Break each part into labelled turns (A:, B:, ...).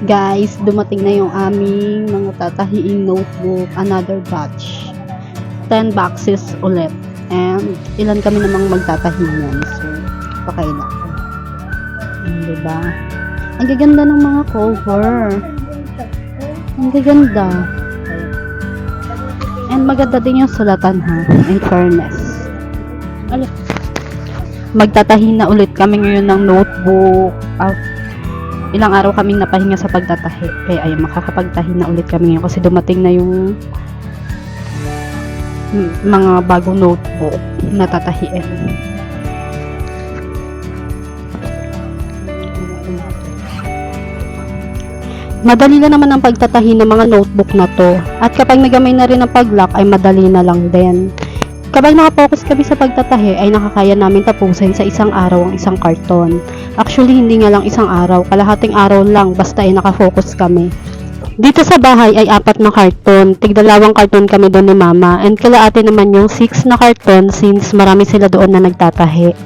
A: Guys, dumating na yung aming mga tatahiing notebook, another batch. 10 boxes ulit. And ilan kami namang magtatahi yan. So, pakailan. Diba? Ang gaganda ng mga cover. Ang gaganda. And maganda din yung sulatan ha, in fairness. Magtatahi na ulit kami ngayon ng notebook. Ilang araw kaming napahinga sa pagtatahi. Kaya ay makakapagtahi na ulit kami ngayon kasi dumating na yung mga bagong notebook na tatahiin. Madali na naman ang pagtatahi ng mga notebook na to. At kapag nagamay na rin ang pag-lock ay madali na lang din. Kapag nakapokus kami sa pagtatahi ay nakakaya namin tapusin sa isang araw ang isang karton. Actually hindi nga lang isang araw, kalahating araw lang basta ay nakafocus kami. Dito sa bahay ay 4 na karton, tig-2 karton kami doon ni mama, and kala ate naman yung 6 na karton since marami sila doon na nagtatahi.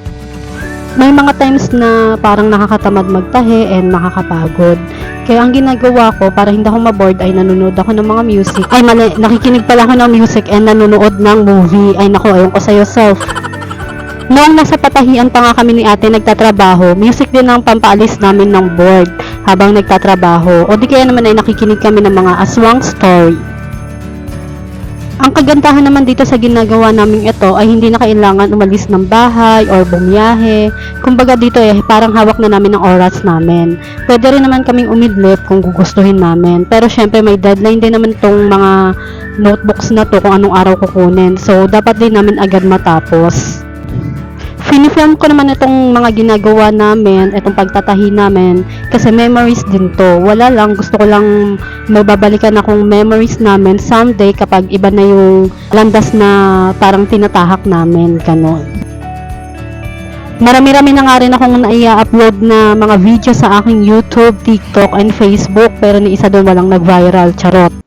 A: May mga times na parang nakakatamad magtahi and nakakapagod. Kaya ang ginagawa ko para hindi ako maboard ay nanonood ako ng mga music. Ay mali, nakikinig pala ako ng music and nanonood ng movie. Ay naku, ayun ko sa yourself. Noong nasa patahian pa nga kami ni ate nagtatrabaho, music din ang pampaalis namin ng board habang nagtatrabaho. O di kaya naman ay nakikinig kami ng mga aswang story. Ang kagandahan naman dito sa ginagawa namin ito ay hindi na kailangan umalis ng bahay or bumiyahe. Kumbaga dito ay parang hawak na namin ang oras namin. Pwede rin naman kaming umidlip kung gugustuhin namin. Pero syempre may deadline din naman tong mga notebooks na to kung anong araw kukunin. So dapat din namin agad matapos. Finifilm ko naman itong mga ginagawa namin, itong pagtatahi namin, kasi memories din to. Wala lang, gusto ko lang mababalikan akong memories namin someday kapag iba na yung landas na parang tinatahak namin, ganon. Marami-rami na nga rin akong naia-upload na mga video sa aking YouTube, TikTok, and Facebook, pero ni isa doon walang nag-viral, charot.